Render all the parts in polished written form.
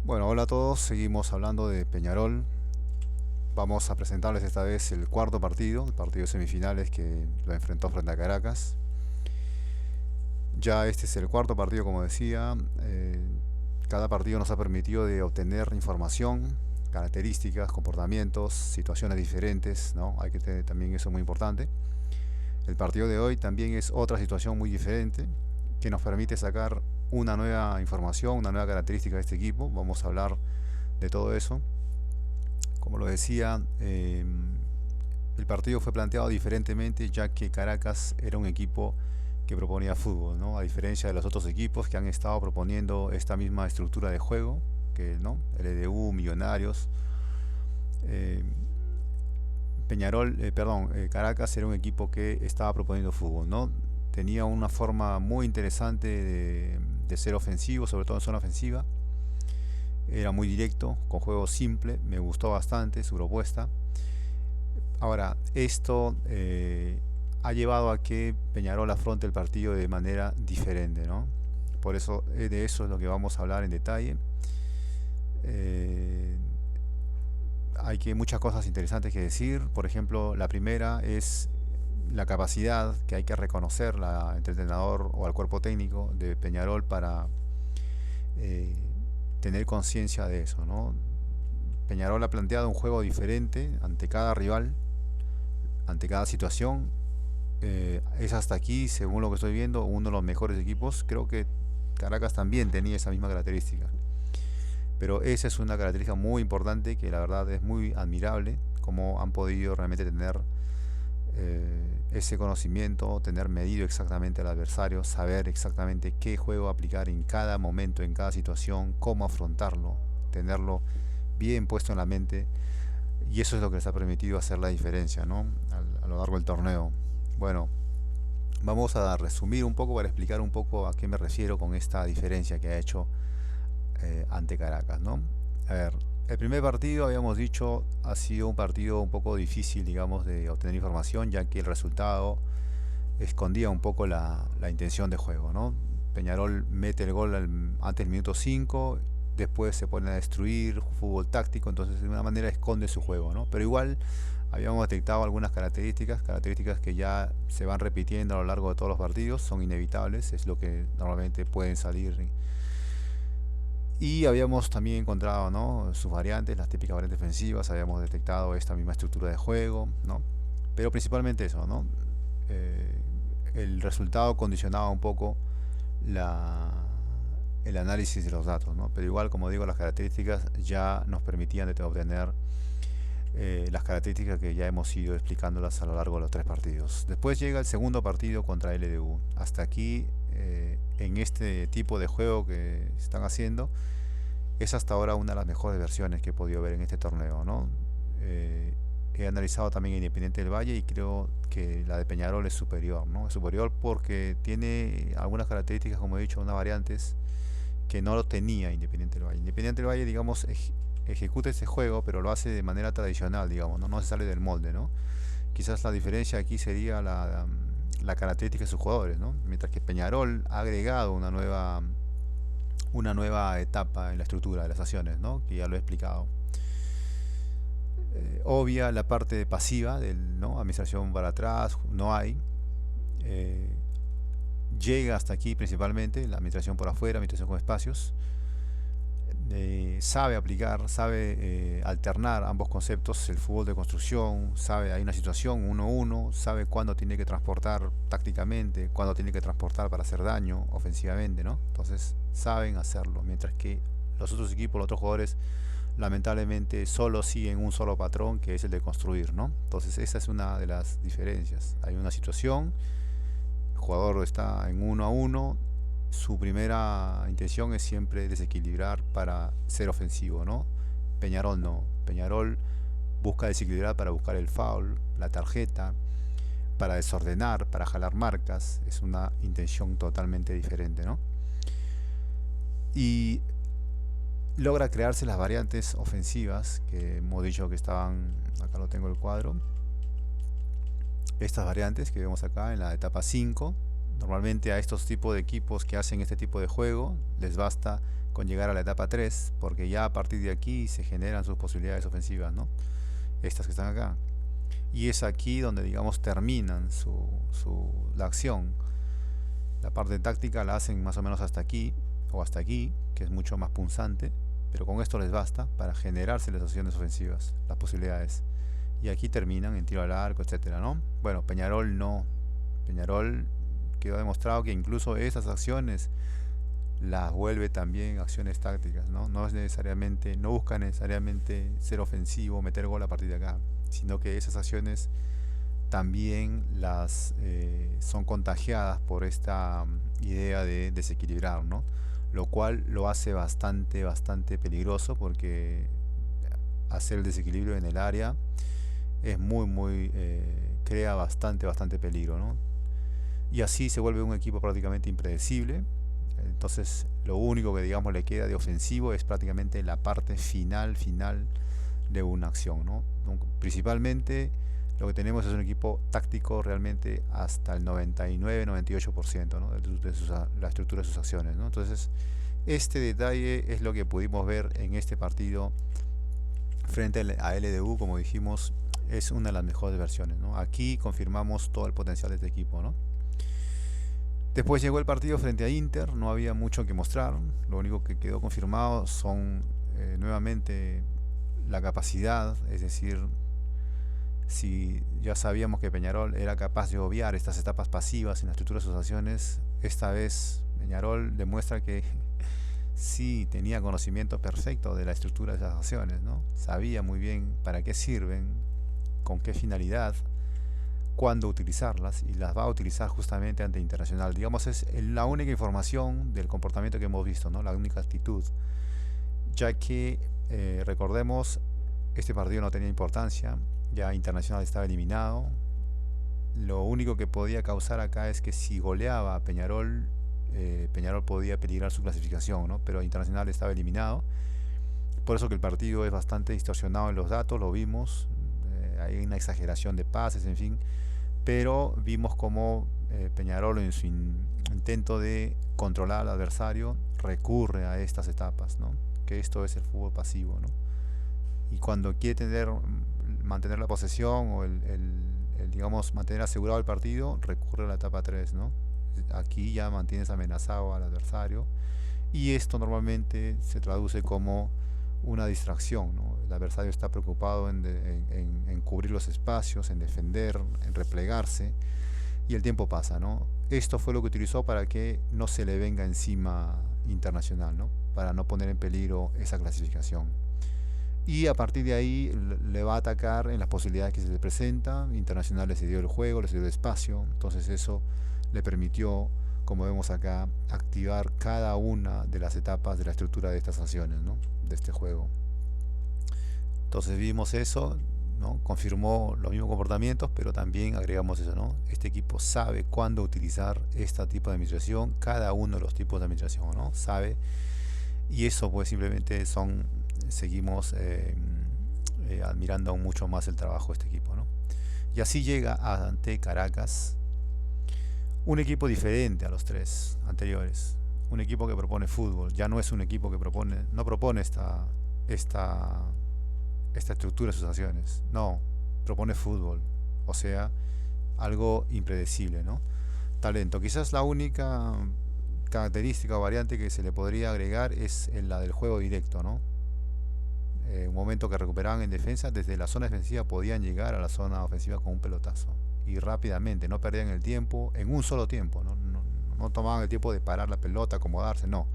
Bueno, hola a todos, seguimos hablando de Peñarol. Vamos a presentarles esta vez el cuarto partido, el partido de semifinales que lo enfrentó frente a Caracas. Ya este es el cuarto partido, como decía. Cada partido nos ha permitido de obtener información, características, comportamientos, situaciones diferentes, ¿no? Hay que tener también eso muy importante. El partido de hoy también es otra situación muy diferente que nos permite sacar una nueva información, una nueva característica de este equipo. Vamos a hablar de todo eso. Como lo decía, el partido fue planteado diferentemente ya que Caracas era un equipo que proponía fútbol, ¿no? A diferencia de los otros equipos que han estado proponiendo esta misma estructura de juego, que no, LDU, Millonarios, eh, Caracas era un equipo que estaba proponiendo fútbol, ¿no? Tenía una forma muy interesante de ser ofensivo, sobre todo en zona ofensiva. Era muy directo, con juego simple, me gustó bastante su propuesta. Ahora, esto ha llevado a que Peñarol afronte el partido de manera diferente, ¿no? Por eso, de eso es lo que vamos a hablar en detalle. Eh, Hay que muchas cosas interesantes que decir. Por ejemplo, la primera es la capacidad que hay que reconocer entre el entrenador o al cuerpo técnico de Peñarol para eh, tener conciencia de eso, ¿no? Peñarol ha planteado un juego diferente ante cada rival, ante cada situación. Es hasta aquí, según lo que estoy viendo, uno de los mejores equipos. Creo que Caracas también tenía esa misma característica. Pero esa es una característica muy importante que la verdad es muy admirable, cómo han podido realmente tener ese conocimiento, tener medido exactamente al adversario, saber exactamente qué juego aplicar en cada momento, en cada situación, cómo afrontarlo, tenerlo bien puesto en la mente. Y eso es lo que les ha permitido hacer la diferencia, ¿no? A lo largo del torneo. Bueno, vamos a resumir un poco para explicar un poco a qué me refiero con esta diferencia que ha hecho ante Caracas, ¿no? A ver, el primer partido, habíamos dicho, ha sido un partido un poco difícil, digamos, de obtener información, ya que el resultado escondía un poco la intención de juego, ¿no? Peñarol mete el gol antes del minuto 5, después se pone a destruir, fútbol táctico, entonces de una manera esconde su juego, ¿no? Pero igual habíamos detectado algunas características que ya se van repitiendo a lo largo de todos los partidos, son inevitables, es lo que normalmente pueden salir. Y habíamos también encontrado, ¿no?, sus variantes, las típicas variantes defensivas, habíamos detectado esta misma estructura de juego, ¿no? Pero principalmente eso, ¿no? Eh, el resultado condicionaba un poco la, el análisis de los datos, ¿no? Pero igual, como digo, las características ya nos permitían obtener las características que ya hemos ido explicándolas a lo largo de los tres partidos. Después llega el segundo partido contra LDU. Hasta aquí, en este tipo de juego que están haciendo, es hasta ahora una de las mejores versiones que he podido ver en este torneo, ¿no? He analizado también Independiente del Valle y creo que la de Peñarol es superior, ¿no? Es superior porque tiene algunas características, como he dicho, unas variantes que no lo tenía Independiente del Valle. Independiente del Valle, digamos, ejecuta ese juego, pero lo hace de manera tradicional, digamos, ¿no? No se sale del molde, ¿no? Quizás la diferencia aquí sería la característica de sus jugadores, ¿no? Mientras que Peñarol ha agregado una nueva etapa en la estructura de las acciones, ¿no? Que ya lo he explicado. Obvia la parte pasiva del, ¿no?, administración para atrás, no hay. Eh, Llega hasta aquí principalmente la administración por afuera, administración con espacios. Sabe aplicar, sabe alternar ambos conceptos, el fútbol de construcción, sabe, hay una situación 1-1, sabe cuándo tiene que transportar tácticamente, cuándo tiene que transportar para hacer daño ofensivamente, ¿no? Entonces saben hacerlo, mientras que los otros equipos, los otros jugadores, lamentablemente solo siguen un solo patrón, que es el de construir, ¿no? Entonces esa es una de las diferencias. Hay una situación, el jugador está en 1-1, su primera intención es siempre desequilibrar para ser ofensivo, ¿no? Peñarol no. Peñarol busca desequilibrar para buscar el foul, la tarjeta, para desordenar, para jalar marcas. Es una intención totalmente diferente, ¿no? Y logra crearse las variantes ofensivas que hemos dicho que estaban, acá lo tengo el cuadro, estas variantes que vemos acá en la etapa 5, Normalmente a estos tipos de equipos que hacen este tipo de juego les basta con llegar a la etapa 3 porque ya a partir de aquí se generan sus posibilidades ofensivas, ¿no? Estas que están acá. Y es aquí donde, digamos, terminan la acción. La parte táctica la hacen más o menos hasta aquí o hasta aquí, que es mucho más punzante, pero con esto les basta para generarse las acciones ofensivas, las posibilidades. Y aquí terminan en tiro al arco, etcétera, ¿no? Bueno, Peñarol no. Peñarol quedó demostrado que incluso esas acciones las vuelve también acciones tácticas, ¿no? No es necesariamente, no busca necesariamente ser ofensivo, meter gol a partir de acá, sino que esas acciones también son contagiadas por esta idea de desequilibrar, ¿no? Lo cual lo hace bastante peligroso porque hacer el desequilibrio en el área es crea bastante peligro, ¿no? Y así se vuelve un equipo prácticamente impredecible. Entonces lo único que, digamos, le queda de ofensivo es prácticamente la parte final de una acción, ¿no? Principalmente lo que tenemos es un equipo táctico realmente hasta el 99-98%, ¿no? La estructura de sus acciones, ¿no? Entonces este detalle es lo que pudimos ver en este partido frente a LDU. Como dijimos, es una de las mejores versiones, ¿no? Aquí confirmamos todo el potencial de este equipo, ¿no? Después llegó el partido frente a Inter, no había mucho que mostrar, lo único que quedó confirmado son nuevamente la capacidad, es decir, si ya sabíamos que Peñarol era capaz de obviar estas etapas pasivas en la estructura de sus acciones, esta vez Peñarol demuestra que sí tenía conocimiento perfecto de la estructura de esas acciones, ¿no? Sabía muy bien para qué sirven, con qué finalidad, cuándo utilizarlas, y las va a utilizar justamente ante Internacional. Digamos, es la única información del comportamiento que hemos visto, ¿no? La única actitud, ya que recordemos, este partido no tenía importancia, ya Internacional estaba eliminado. Lo único que podía causar acá es que si goleaba a Peñarol, Peñarol podía peligrar su clasificación, ¿no? Pero Internacional estaba eliminado. Por eso que el partido es bastante distorsionado en los datos, lo vimos. Hay una exageración de pases, en fin. Pero vimos como Peñarol, en su intento de controlar al adversario, recurre a estas etapas, ¿no? Que esto es el fútbol pasivo, ¿no? Y cuando quiere mantener la posesión o digamos, mantener asegurado el partido, recurre a la etapa 3, ¿no? Aquí ya mantienes amenazado al adversario, y esto normalmente se traduce como una distracción, ¿no? El adversario está preocupado en cubrir los espacios, en defender, en replegarse, y el tiempo pasa, ¿no? Esto fue lo que utilizó para que no se le venga encima Internacional, ¿no? Para no poner en peligro esa clasificación. Y a partir de ahí le va a atacar en las posibilidades que se le presenta. Internacional le cedió el juego, le cedió el espacio, entonces eso le permitió, como vemos acá, activar cada una de las etapas de la estructura de estas acciones, ¿no? De este juego. Entonces vimos eso, ¿no? Confirmó los mismos comportamientos, pero también agregamos eso, ¿no? Este equipo sabe cuándo utilizar este tipo de administración, cada uno de los tipos de administración, ¿no? Sabe, y eso pues simplemente seguimos admirando aún mucho más el trabajo de este equipo, ¿no? Y así llega ante Caracas, un equipo diferente a los tres anteriores, un equipo que propone fútbol. Ya no es un equipo que no propone esta estructura de sus acciones, no, propone fútbol, o sea, algo impredecible, ¿no? Talento. Quizás la única característica o variante que se le podría agregar es la del juego directo, ¿no? Un momento que recuperaban en defensa, desde la zona defensiva podían llegar a la zona ofensiva con un pelotazo y rápidamente, no perdían el tiempo en un solo tiempo, no tomaban el tiempo de parar la pelota, acomodarse, no,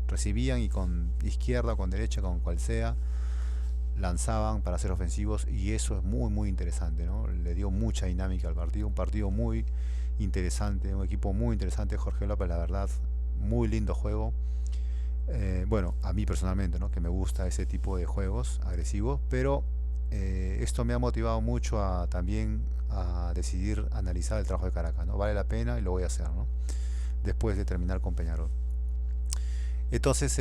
recibían y con izquierda, con derecha, con cual sea, lanzaban para ser ofensivos, y eso es muy interesante, ¿no? Le dio mucha dinámica al partido, un partido muy interesante, un equipo muy interesante. Jorge López, la verdad, muy lindo juego. Bueno, a mí personalmente, ¿no? Que me gusta ese tipo de juegos agresivos, pero esto me ha motivado mucho también a decidir analizar el trabajo de Caracas, ¿no? Vale la pena y lo voy a hacer, ¿no? Después de terminar con Peñarol. Entonces,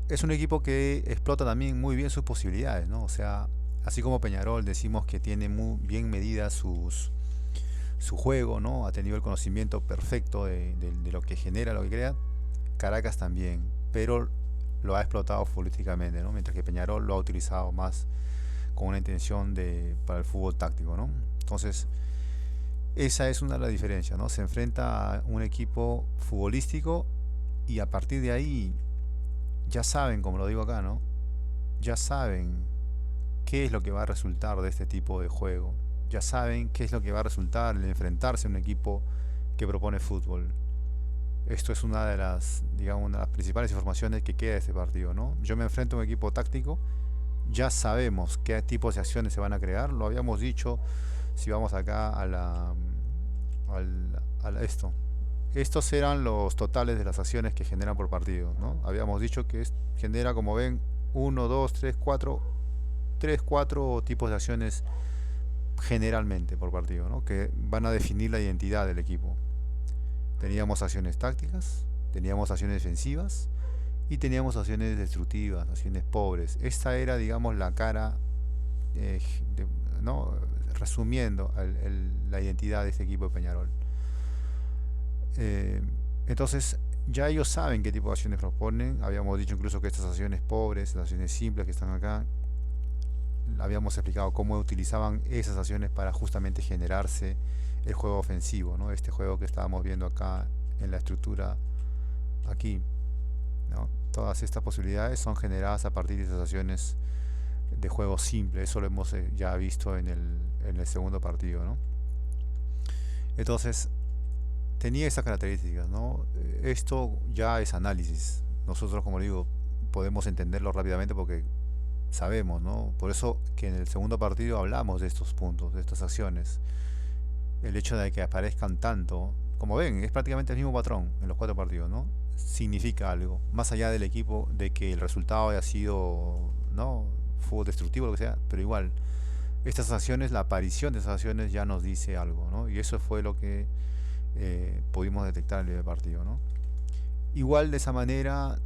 es un equipo que explota también muy bien sus posibilidades, ¿no? O sea, así como Peñarol decimos que tiene muy bien medidas su juego, ¿no? Ha tenido el conocimiento perfecto de lo que genera, lo que crea. Caracas también, pero lo ha explotado futbolísticamente, ¿no? Mientras que Peñarol lo ha utilizado más con una intención para el fútbol táctico, ¿no? Entonces, esa es una de las diferencias, ¿no? Se enfrenta a un equipo futbolístico y a partir de ahí ya saben, como lo digo acá, ¿no? Ya saben qué es lo que va a resultar de este tipo de juego. Ya saben qué es lo que va a resultar el enfrentarse a un equipo que propone fútbol. Esto es una de las, digamos, una de las principales informaciones que queda de este partido, ¿no? Yo me enfrento a un equipo táctico, ya sabemos qué tipos de acciones se van a crear, lo habíamos dicho si vamos acá esto. Estos eran los totales de las acciones que generan por partido, ¿no? Habíamos dicho que genera, como ven, uno 2 3 4 3 4 tipos de acciones generalmente por partido, ¿no? Que van a definir la identidad del equipo. Teníamos acciones tácticas, teníamos acciones defensivas y teníamos acciones destructivas, acciones pobres. Esta era, digamos, la cara, eh, de- ¿no? Resumiendo la identidad de este equipo de Peñarol. Eh, entonces, ya ellos saben qué tipo de acciones proponen. Habíamos dicho incluso que estas acciones pobres, las acciones simples que están acá, habíamos explicado cómo utilizaban esas acciones para justamente generarse el juego ofensivo, ¿no? Este juego que estábamos viendo acá en la estructura aquí, ¿no? Todas estas posibilidades son generadas a partir de esas acciones de juego simple. Eso lo hemos ya visto en el segundo partido, ¿no? Entonces, tenía esas características, ¿no? Esto ya es análisis. Nosotros, como digo, podemos entenderlo rápidamente porque sabemos, ¿no? Por eso que en el segundo partido hablamos de estos puntos, de estas acciones. El hecho de que aparezcan tanto, como ven, es prácticamente el mismo patrón en los cuatro partidos, ¿no? Significa algo, más allá del equipo, de que el resultado haya sido, ¿no? Fútbol destructivo, lo que sea, pero igual, estas acciones, la aparición de esas acciones ya nos dice algo, ¿no? Y eso fue lo que pudimos detectar en el primer partido, ¿no? Igual de esa manera,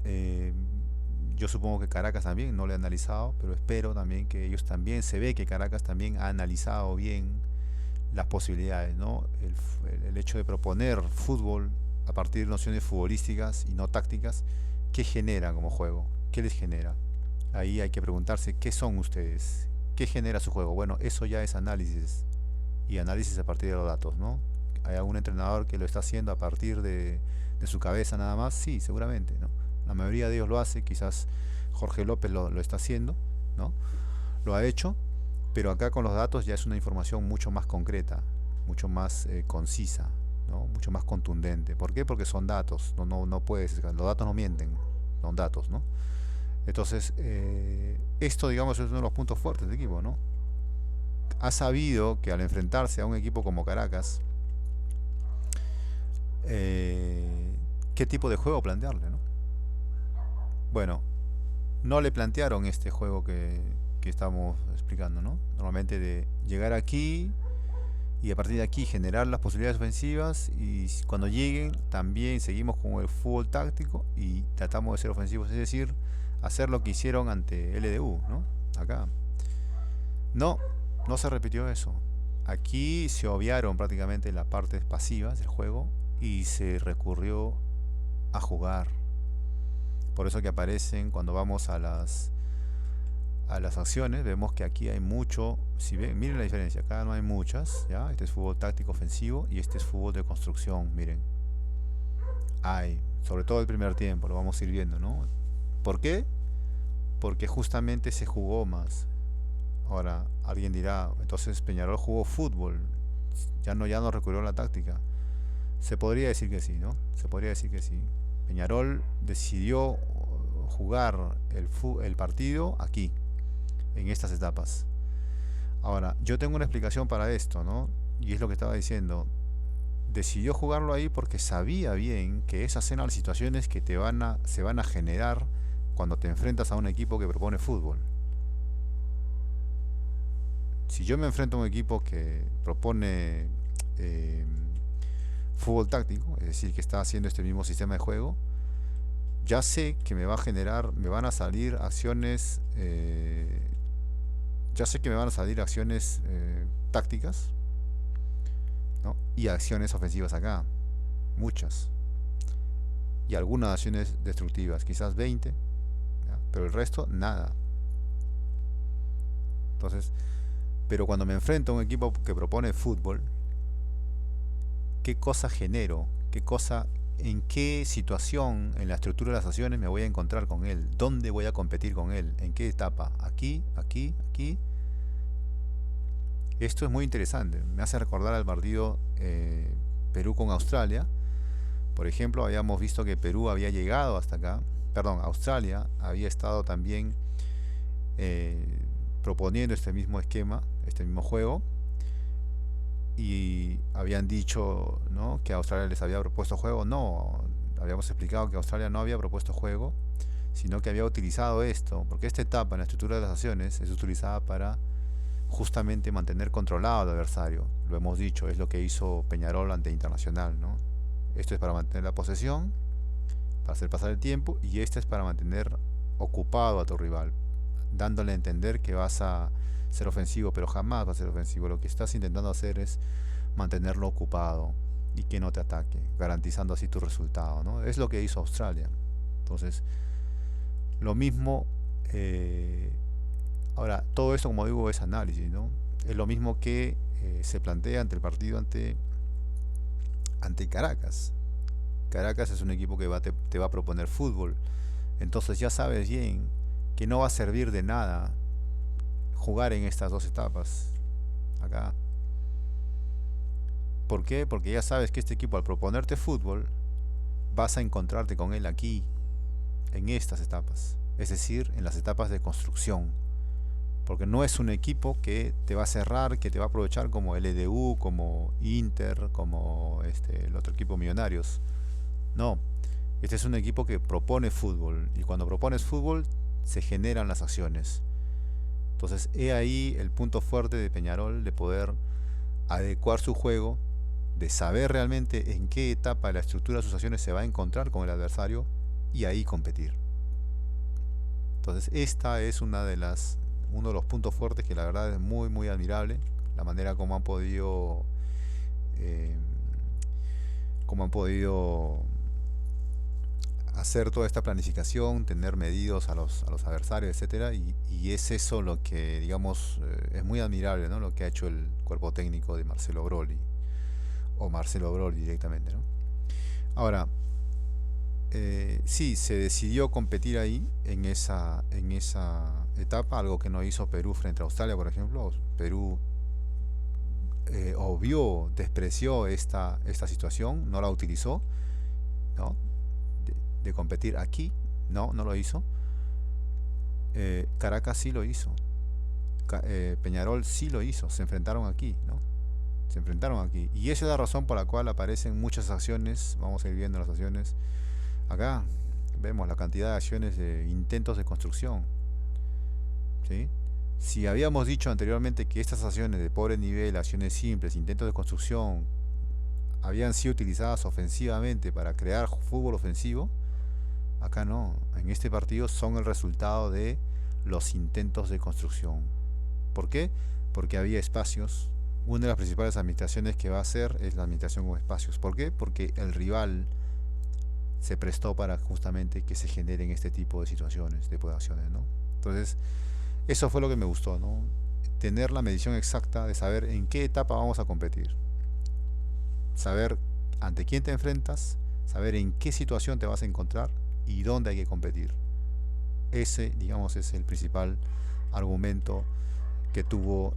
yo supongo que Caracas también, no lo he analizado, pero espero también que ellos también, se ve que Caracas también ha analizado bien las posibilidades, ¿no? El hecho de proponer fútbol a partir de nociones futbolísticas y no tácticas, ¿qué genera como juego? ¿Qué les genera? Ahí hay que preguntarse, ¿qué son ustedes? ¿Qué genera su juego? Bueno, eso ya es análisis y análisis a partir de los datos, ¿no? ¿Hay algún entrenador que lo está haciendo a partir de su cabeza nada más? Sí, seguramente, ¿no? La mayoría de ellos lo hace, quizás Jorge López lo está haciendo, ¿no? Lo ha hecho, pero acá con los datos ya es una información mucho más concreta, mucho más concisa, ¿no? Mucho más contundente. ¿Por qué? Porque son datos, no puedes, los datos no mienten, son datos, ¿no? Entonces, esto, digamos, es uno de los puntos fuertes del equipo, ¿no? Ha sabido que al enfrentarse a un equipo como Caracas, qué tipo de juego plantearle, ¿no? Bueno, no le plantearon este juego que estamos explicando, ¿no? Normalmente de llegar aquí y a partir de aquí generar las posibilidades ofensivas y cuando lleguen también seguimos con el fútbol táctico y tratamos de ser ofensivos, es decir, hacer lo que hicieron ante LDU, ¿no? Acá. No, no se repitió eso. Aquí se obviaron prácticamente las partes pasivas del juego y se recurrió a jugar. Por eso que aparecen cuando vamos a las acciones, vemos que aquí hay mucho, si ven, miren la diferencia, acá no hay muchas, ¿ya? Este es fútbol táctico ofensivo y este es fútbol de construcción, miren. Hay, sobre todo el primer tiempo, lo vamos a ir viendo, ¿no? ¿Por qué? Porque justamente se jugó más. Ahora, alguien dirá, entonces Peñarol jugó fútbol, ya no recurrió a la táctica. Se podría decir que sí, ¿no? Se podría decir que sí. Peñarol decidió jugar el partido aquí, en estas etapas. Ahora, yo tengo una explicación para esto, ¿no? Y es lo que estaba diciendo. Decidió jugarlo ahí porque sabía bien que esas eran las situaciones que se van a generar cuando te enfrentas a un equipo que propone fútbol. Si yo me enfrento a un equipo que propone eh, fútbol táctico, es decir, que está haciendo este mismo sistema de juego, ya sé que me va a generar, me van a salir acciones, ya sé que me van a salir acciones tácticas, ¿no? Y acciones ofensivas acá, muchas. Y algunas acciones destructivas, quizás 20, ¿ya? Pero el resto, nada. Entonces, pero cuando me enfrento a un equipo que propone fútbol, ¿qué cosa genero? ¿Qué cosa, en qué situación en la estructura de las acciones me voy a encontrar con él? ¿Dónde voy a competir con él? ¿En qué etapa? ¿Aquí? ¿Aquí? ¿Aquí? Esto es muy interesante. Me hace recordar al partido Perú con Australia. Por ejemplo, habíamos visto que Perú había llegado hasta acá. Perdón, Australia había estado también eh, proponiendo este mismo esquema, este mismo juego, y habían dicho, ¿no?, que Australia les había propuesto juego. No, habíamos explicado que Australia no había propuesto juego, sino que había utilizado esto, porque esta etapa en la estructura de las acciones es utilizada para justamente mantener controlado al adversario. Lo hemos dicho, es lo que hizo Peñarol ante Internacional, ¿no? Esto es para mantener la posesión, para hacer pasar el tiempo, y este es para mantener ocupado a tu rival, dándole a entender que vas a ser ofensivo, pero jamás va a ser ofensivo. Lo que estás intentando hacer es mantenerlo ocupado y que no te ataque, garantizando así tu resultado, ¿no? Es lo que hizo Australia. Entonces, lo mismo, ahora, todo esto, como digo, es análisis, ¿no? Es lo mismo que se plantea ante el partido ante Caracas. Caracas es un equipo que te va a proponer fútbol. Entonces ya sabes bien que no va a servir de nada jugar en estas dos etapas acá. ¿Por qué? Porque ya sabes que este equipo, al proponerte fútbol, vas a encontrarte con él aquí, en estas etapas. Es decir, en las etapas de construcción. Porque no es un equipo que te va a cerrar, que te va a aprovechar como LDU, como Inter, como el otro equipo Millonarios. No, este es un equipo que propone fútbol, y cuando propones fútbol se generan las acciones. Entonces, he ahí el punto fuerte de Peñarol, de poder adecuar su juego, de saber realmente en qué etapa de la estructura de sus acciones se va a encontrar con el adversario y ahí competir. Entonces, esta es uno de los puntos fuertes que la verdad es muy, muy admirable, la manera eh, como han podido hacer toda esta planificación, tener medidos a los adversarios, etcétera, y es eso lo que, digamos, es muy admirable, ¿no?, lo que ha hecho el cuerpo técnico de Marcelo Broli, o Marcelo Broli directamente, ¿no? Ahora, sí, se decidió competir ahí, en esa etapa, algo que no hizo Perú frente a Australia, por ejemplo. Perú obvió, despreció esta situación, no la utilizó, ¿no?, de competir aquí. No, no lo hizo. Caracas sí lo hizo. Peñarol sí lo hizo. Se enfrentaron aquí, ¿no? Se enfrentaron aquí. Y esa es la razón por la cual aparecen muchas acciones. Vamos a ir viendo las acciones. Acá vemos la cantidad de acciones de intentos de construcción, ¿sí? Si habíamos dicho anteriormente que estas acciones de pobre nivel, acciones simples, intentos de construcción, habían sido utilizadas ofensivamente para crear fútbol ofensivo, acá no. En este partido son el resultado de los intentos de construcción. ¿Por qué? Porque había espacios. Una de las principales administraciones que va a hacer es la administración con espacios. ¿Por qué? Porque el rival se prestó para justamente que se generen este tipo de situaciones, de acciones, ¿no? Entonces, eso fue lo que me gustó, ¿no? Tener la medición exacta de saber en qué etapa vamos a competir. Saber ante quién te enfrentas, saber en qué situación te vas a encontrar y dónde hay que competir. Ese, digamos, es el principal argumento que tuvo,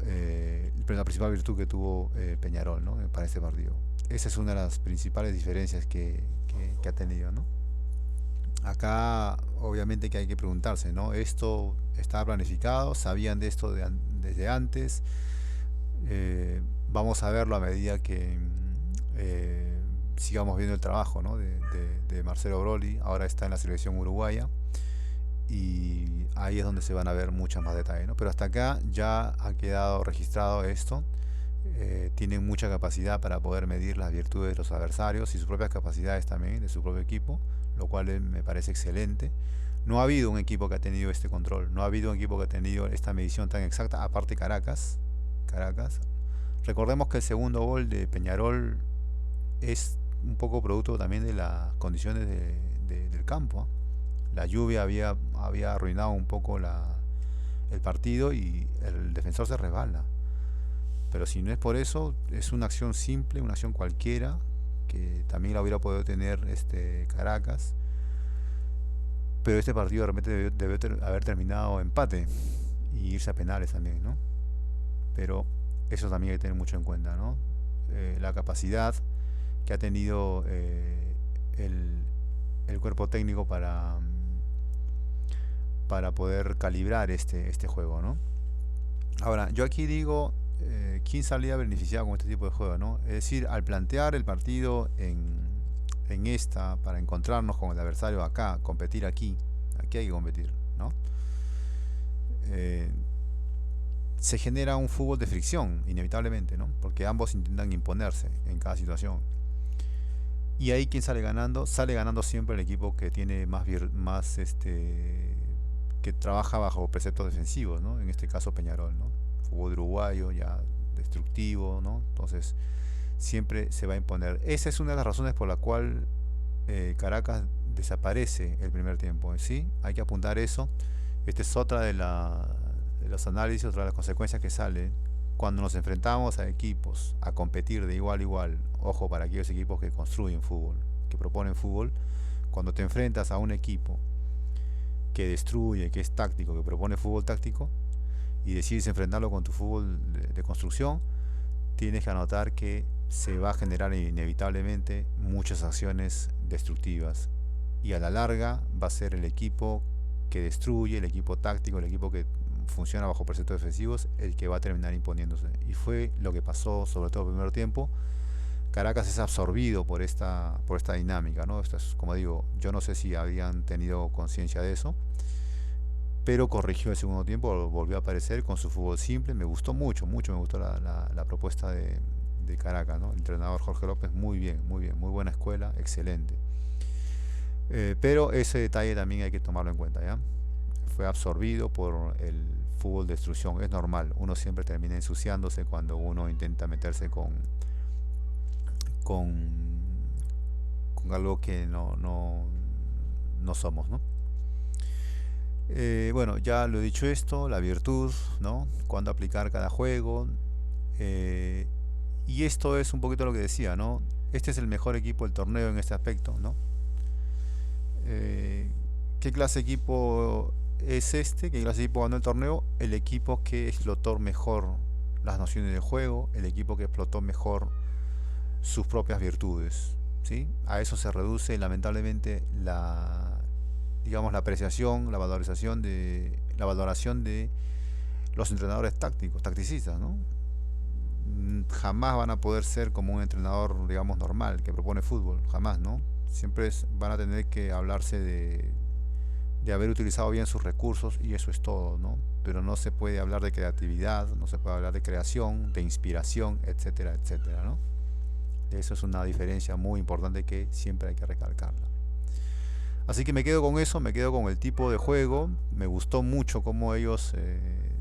la principal virtud que tuvo Peñarol, ¿no?, para este partido. Esa es una de las principales diferencias que ha tenido, ¿no? Acá, obviamente, que hay que preguntarse, ¿no? ¿Esto estaba planificado? ¿Sabían de esto desde antes? Vamos a verlo a medida que sigamos viendo el trabajo, ¿no?, de Marcelo Broli. Ahora está en la selección uruguaya y ahí es donde se van a ver muchos más detalles, ¿no? Pero hasta acá ya ha quedado registrado esto. Tienen mucha capacidad para poder medir las virtudes de los adversarios y sus propias capacidades también, de su propio equipo, lo cual me parece excelente. No ha habido un equipo que ha tenido este control, no ha habido un equipo que ha tenido esta medición tan exacta, aparte Caracas. Recordemos que el segundo gol de Peñarol es un poco producto también de las condiciones del campo, ¿ah? La lluvia había arruinado un poco el partido y el defensor se resbala. Pero si no es por eso, es una acción simple, una acción cualquiera, que también la hubiera podido tener Caracas. Pero este partido realmente debió haber terminado empate y irse a penales también, ¿no? Pero eso también hay que tener mucho en cuenta, ¿no? La capacidad que ha tenido el, el cuerpo técnico para poder calibrar este juego, ¿no? Ahora, yo aquí digo, ¿quién salía beneficiado con este tipo de juego, ¿no? Es decir, al plantear el partido en esta, para encontrarnos con el adversario acá, competir aquí hay que competir, ¿no? Eh, Se genera un fútbol de fricción, inevitablemente, ¿no? Porque ambos intentan imponerse en cada situación. Y ahí quién sale ganando siempre el equipo que tiene que trabaja bajo preceptos defensivos, ¿no? En este caso Peñarol, ¿no? Fútbol uruguayo, ya destructivo, ¿no? Entonces siempre se va a imponer. Esa es una de las razones por la cual Caracas desaparece el primer tiempo, ¿sí? Hay que apuntar eso. Esta es otra de los análisis, otra de las consecuencias que salen cuando nos enfrentamos a equipos a competir de igual a igual. Ojo, para aquellos equipos que construyen fútbol, que proponen fútbol, cuando te enfrentas a un equipo que destruye, que es táctico, que propone fútbol táctico, y decides enfrentarlo con tu fútbol de construcción, tienes que anotar que se va a generar inevitablemente muchas acciones destructivas. Y a la larga va a ser el equipo que destruye, el equipo táctico, el equipo que funciona bajo preceptos defensivos, el que va a terminar imponiéndose. Y fue lo que pasó, sobre todo el primer tiempo. Caracas es absorbido por esta dinámica, ¿no? Esto es, como digo, yo no sé si habían tenido conciencia de eso, pero corrigió el segundo tiempo, volvió a aparecer con su fútbol simple. Me gustó mucho me gustó la propuesta de Caracas, ¿no? El entrenador Jorge López, muy bien, muy buena escuela, excelente. Pero ese detalle también hay que tomarlo en cuenta, ¿ya? Fue absorbido por el fútbol de destrucción, es normal, uno siempre termina ensuciándose cuando uno intenta meterse con, con algo que no somos, ¿no? Bueno, ya lo he dicho esto, la virtud, ¿no? Cuándo aplicar cada juego. eh, y esto es un poquito lo que decía, ¿no? Este es el mejor equipo del torneo en este aspecto, ¿no? Eh, ¿Qué clase de equipo es este? ¿Qué clase de equipo ganó el torneo? El equipo que explotó mejor las nociones del juego, el equipo que explotó mejor sus propias virtudes, ¿sí? A eso se reduce lamentablemente digamos, la apreciación, la valoración de los entrenadores tácticos, tacticistas, ¿no? Jamás van a poder ser como un entrenador, digamos, normal, que propone fútbol, jamás, ¿no? Siempre van a tener que hablarse de haber utilizado bien sus recursos y eso es todo, ¿no? Pero no se puede hablar de creatividad, no se puede hablar de creación, de inspiración, etcétera, etcétera, ¿no? Eso es una diferencia muy importante que siempre hay que recalcarla. Así que me quedo con eso, me quedo con el tipo de juego. Me gustó mucho cómo ellos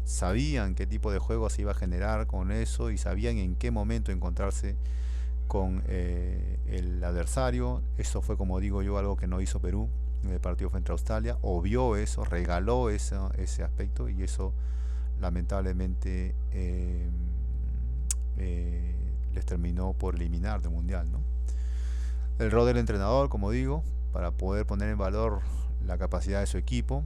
sabían qué tipo de juego se iba a generar con eso y sabían en qué momento encontrarse con el adversario. Eso fue, como digo yo, algo que no hizo Perú en el partido frente a Australia. Obvió eso, regaló ese aspecto y eso lamentablemente les terminó por eliminar del Mundial, ¿no? El rol del entrenador, como digo, para poder poner en valor la capacidad de su equipo.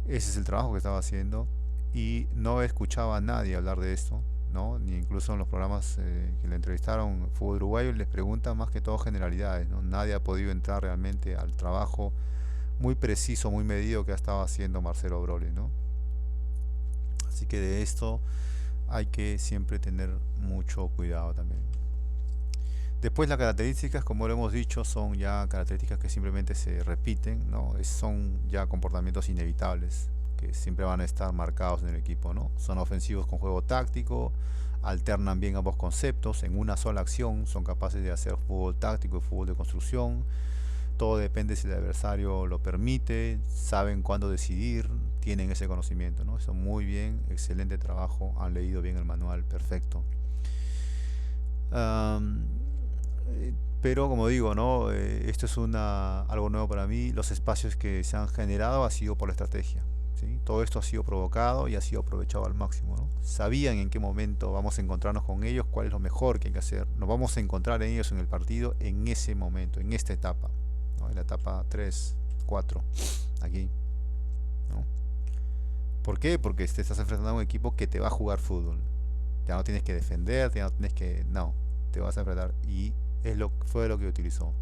Ese es el trabajo que estaba haciendo y no escuchaba a nadie hablar de esto, ¿no? Ni incluso en los programas que le entrevistaron Fútbol Uruguayo les preguntan más que todo generalidades, ¿no? Nadie ha podido entrar realmente al trabajo muy preciso, muy medido que ha estado haciendo Marcelo Broly, ¿no? Así que de esto hay que siempre tener mucho cuidado también. Después las características, como lo hemos dicho, son ya características que simplemente se repiten, ¿no? Son ya comportamientos inevitables que siempre van a estar marcados en el equipo, ¿no? Son ofensivos con juego táctico, alternan bien ambos conceptos en una sola acción, son capaces de hacer fútbol táctico y fútbol de construcción, Todo depende si el adversario lo permite, saben cuándo decidir, tienen ese conocimiento, ¿no? Eso muy bien, excelente trabajo, han leído bien el manual, perfecto. Am, pero como digo, ¿no? Esto es algo nuevo para mí. Los espacios que se han generado ha sido por la estrategia. ¿Sí? Todo esto ha sido provocado y ha sido aprovechado al máximo, ¿no? Sabían en qué momento vamos a encontrarnos con ellos, cuál es lo mejor que hay que hacer. Nos vamos a encontrar en ellos en el partido en ese momento, en esta etapa, ¿no? En la etapa 3 4 aquí, ¿no? ¿Por qué? Porque te estás enfrentando a un equipo que te va a jugar fútbol. Ya no tienes que defender, ya no tienes que... No, te vas a enfrentar. Y fue lo que utilizó.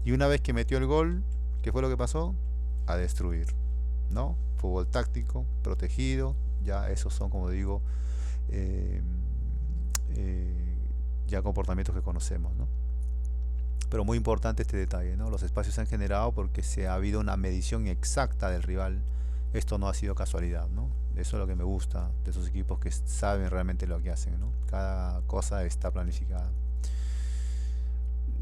Y una vez que metió el gol, ¿qué fue lo que pasó? A destruir, ¿no? Fútbol táctico, protegido, ya esos son, como digo, eh, eh, ya comportamientos que conocemos, ¿no? Pero muy importante este detalle, ¿no? Los espacios se han generado porque se ha habido una medición exacta del rival. Esto no ha sido casualidad, ¿no? Eso es lo que me gusta de esos equipos que saben realmente lo que hacen, ¿no? Cada cosa está planificada.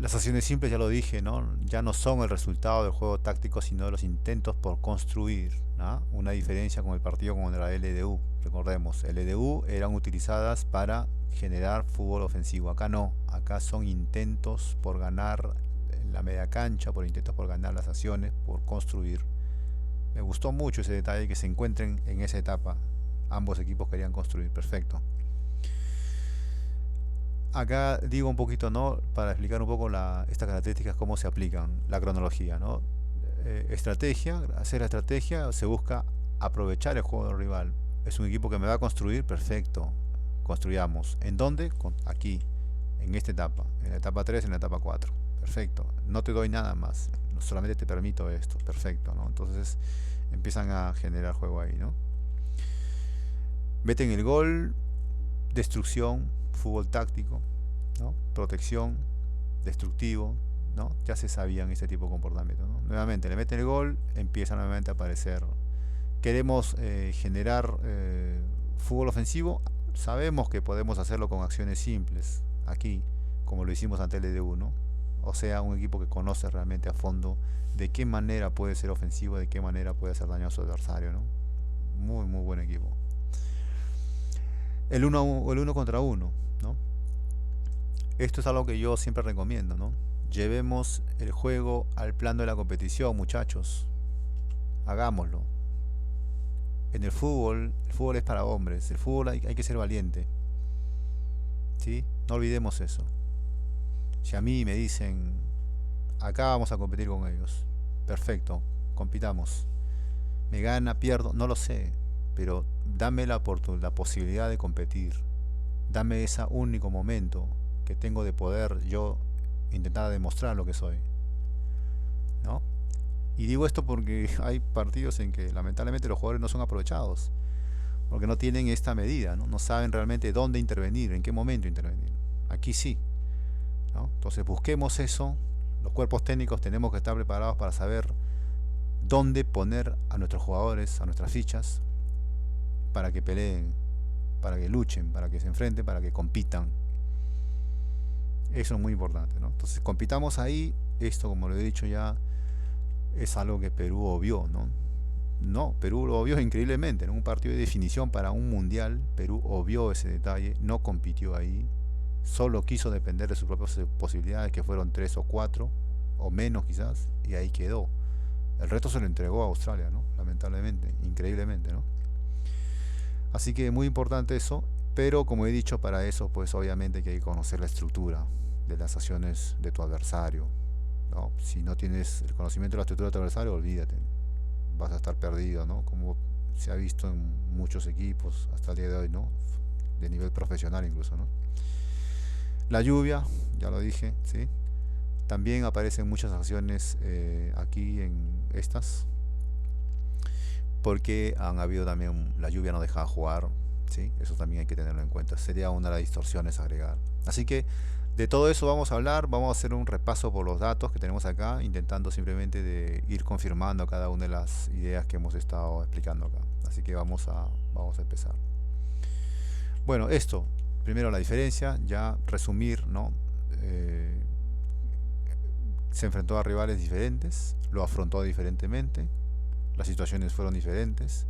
Las acciones simples, ya lo dije, ¿no? Ya no son el resultado del juego táctico, sino de los intentos por construir, ¿no? Una diferencia con el partido con la LDU. Recordemos, LDU eran utilizadas para generar fútbol ofensivo. Acá no, acá son intentos por ganar en la media cancha, por intentos por ganar las acciones, por construir. Me gustó mucho ese detalle, que se encuentren en esa etapa. Ambos equipos querían construir, perfecto. Acá digo un poquito, ¿no? Para explicar un poco estas características, cómo se aplican, la cronología, ¿no? Estrategia, hacer la estrategia, se busca aprovechar el juego del rival. Es un equipo que me va a construir, perfecto. Construyamos. ¿En dónde? Aquí, en esta etapa, en la etapa 3, en la etapa 4. Perfecto. No te doy nada más, solamente te permito esto, perfecto, ¿no? Entonces empiezan a generar juego ahí, ¿no? Meten el gol, destrucción, fútbol táctico, ¿no? Protección, destructivo, ¿no? Ya se sabían ese tipo de comportamiento, ¿no? Nuevamente le meten el gol, empieza nuevamente a aparecer. Queremos generar fútbol ofensivo, sabemos que podemos hacerlo con acciones simples, aquí, como lo hicimos ante el EDU, ¿no? O sea, un equipo que conoce realmente a fondo de qué manera puede ser ofensivo, de qué manera puede hacer daño a su adversario, ¿no? Muy, muy buen equipo. El uno contra uno, ¿no? Esto es algo que yo siempre recomiendo, ¿no? Llevemos el juego al plano de la competición, muchachos. Hagámoslo. En el fútbol es para hombres. El fútbol hay que ser valiente. ¿Sí? No olvidemos eso. Si a mí me dicen, acá vamos a competir con ellos, perfecto, compitamos. Me gana, pierdo, no lo sé, pero dame la posibilidad de competir. Dame ese único momento que tengo de poder yo intentar demostrar lo que soy, ¿no? Y digo esto porque hay partidos en que lamentablemente los jugadores no son aprovechados, porque no tienen esta medida, ¿no? No saben realmente dónde intervenir, en qué momento intervenir. Aquí sí, ¿no? Entonces busquemos eso. Los cuerpos técnicos tenemos que estar preparados para saber dónde poner a nuestros jugadores, a nuestras fichas, para que peleen, para que luchen, para que se enfrenten, para que compitan. Eso es muy importante, ¿no? Entonces compitamos ahí. Esto, como lo he dicho ya, es algo que Perú obvió, ¿no? No, Perú lo obvió increíblemente. En un partido de definición para un mundial, Perú obvió ese detalle, no compitió ahí, solo quiso depender de sus propias posibilidades, que fueron 3 o 4, o menos quizás, y ahí quedó. El resto se lo entregó a Australia, ¿no? Lamentablemente, increíblemente, ¿no? Así que muy importante eso, pero como he dicho, para eso pues obviamente que hay que conocer la estructura de las acciones de tu adversario, ¿no? Si no tienes el conocimiento de la estructura de tu adversario, olvídate, vas a estar perdido, ¿no? Como se ha visto en muchos equipos hasta el día de hoy, ¿no? De nivel profesional incluso, ¿no? La lluvia, ya lo dije, ¿sí? También aparecen muchas acciones aquí en estas, porque han habido también, la lluvia no deja jugar, ¿sí? Eso también hay que tenerlo en cuenta, sería una de las distorsiones a agregar. Así que de todo eso vamos a hablar, vamos a hacer un repaso por los datos que tenemos acá, intentando simplemente de ir confirmando cada una de las ideas que hemos estado explicando acá. Así que vamos a empezar. Bueno, esto, primero la diferencia, ya resumir, ¿no? Se enfrentó a rivales diferentes, lo afrontó diferentemente, las situaciones fueron diferentes,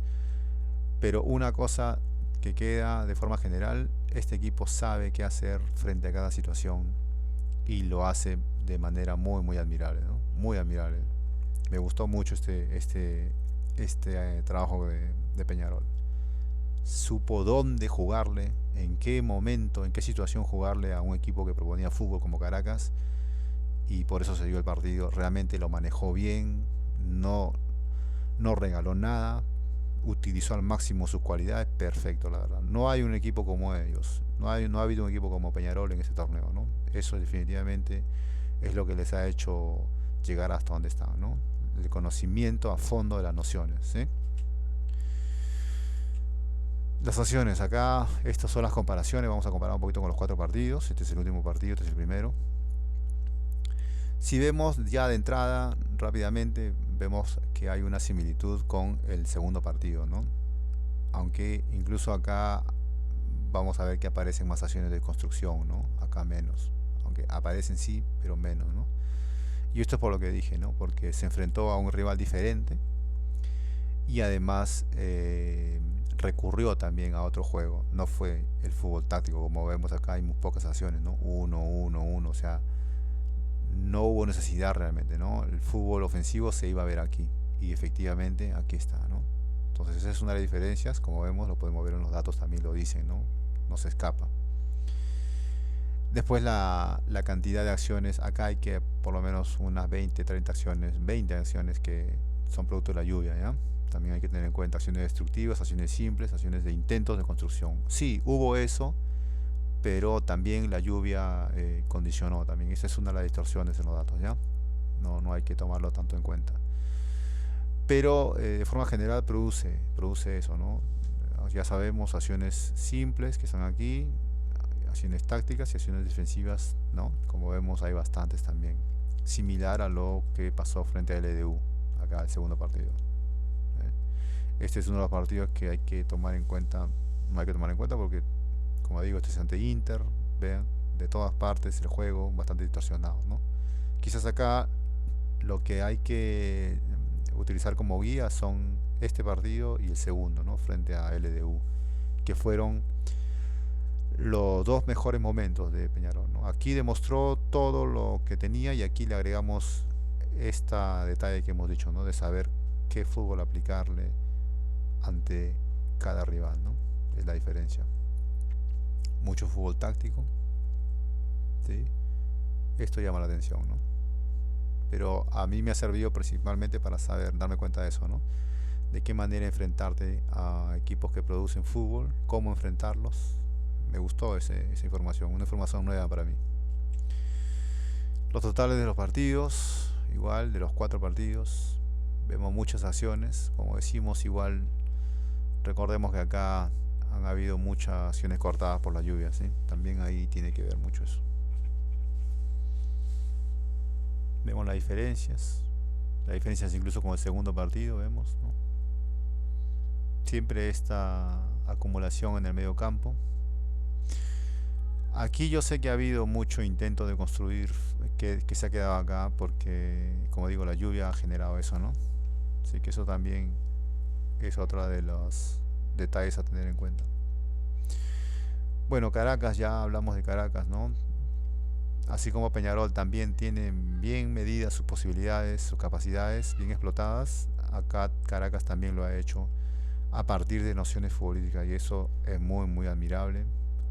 pero una cosa que queda de forma general, este equipo sabe qué hacer frente a cada situación y lo hace de manera muy muy admirable, ¿no? Muy admirable. Me gustó mucho este trabajo de Peñarol. Supo dónde jugarle, en qué momento, en qué situación jugarle a un equipo que proponía fútbol como Caracas, y por eso se dio el partido. Realmente lo manejó bien, no, no regaló nada, utilizó al máximo sus cualidades, perfecto, la verdad. No hay un equipo como ellos, no ha habido un equipo como Peñarol en este torneo, ¿no? Eso definitivamente es lo que les ha hecho llegar hasta donde están, ¿no? El conocimiento a fondo de las nociones, ¿sí? Las acciones, acá estas son las comparaciones, vamos a comparar un poquito con los cuatro partidos, este es el último partido, este es el primero. Si vemos ya de entrada, rápidamente, vemos que hay una similitud con el segundo partido, ¿no? Aunque incluso acá vamos a ver que aparecen más acciones de construcción, ¿no? Acá menos, aunque aparecen sí, pero menos, ¿no? Y esto es por lo que dije, ¿no? Porque se enfrentó a un rival diferente y además recurrió también a otro juego. No fue el fútbol táctico, como vemos acá hay muy pocas acciones, ¿no? Uno, uno, uno, o sea, no hubo necesidad realmente, ¿no? El fútbol ofensivo se iba a ver aquí y efectivamente aquí está, ¿no? Entonces esa es una de las diferencias, como vemos, lo podemos ver en los datos, también lo dicen, ¿no? No se escapa. Después la cantidad de acciones, acá hay que por lo menos unas 20, 30 acciones, 20 acciones que son producto de la lluvia, ¿ya? También hay que tener en cuenta acciones destructivas, acciones simples, acciones de intentos de construcción. Sí, hubo eso, pero también la lluvia condicionó también. Esa es una de las distorsiones en los datos, ¿ya? No hay que tomarlo tanto en cuenta. Pero de forma general produce eso, ¿no? Ya sabemos acciones simples que están aquí, acciones tácticas y acciones defensivas, ¿no? Como vemos hay bastantes también. Similar a lo que pasó frente a LDU, acá el segundo partido. Este es uno de los partidos que hay que tomar en cuenta, no hay que tomar en cuenta porque, como digo, este es ante Inter, vean, de todas partes el juego bastante distorsionado, ¿no? Quizás acá lo que hay que utilizar como guía son este partido y el segundo, ¿no? Frente a LDU, que fueron los dos mejores momentos de Peñarol, ¿no? Aquí demostró todo lo que tenía y aquí le agregamos este detalle que hemos dicho, ¿no? De saber qué fútbol aplicarle ante cada rival, ¿no? Es la diferencia. Mucho fútbol táctico, ¿sí? Esto llama la atención, ¿no? Pero a mí me ha servido principalmente para saber, darme cuenta de eso, ¿no? De qué manera enfrentarte a equipos que producen fútbol, cómo enfrentarlos. Me gustó esa información, una información nueva para mí. Los totales de los partidos, igual, de los cuatro partidos, vemos muchas acciones, como decimos, igual, recordemos que acá han habido muchas acciones cortadas por la lluvia, ¿sí? También ahí tiene que ver mucho eso. Vemos las diferencias incluso con el segundo partido, vemos, ¿no? Siempre esta acumulación en el medio campo. Aquí yo sé que ha habido mucho intento de construir que se ha quedado acá porque, como digo, la lluvia ha generado eso, ¿no? Así que eso también es otro de los detalles a tener en cuenta. Bueno, Caracas, ya hablamos de Caracas, ¿no? Así como Peñarol también tiene bien medidas sus posibilidades, sus capacidades, bien explotadas, acá Caracas también lo ha hecho a partir de nociones futbolísticas y eso es muy muy admirable.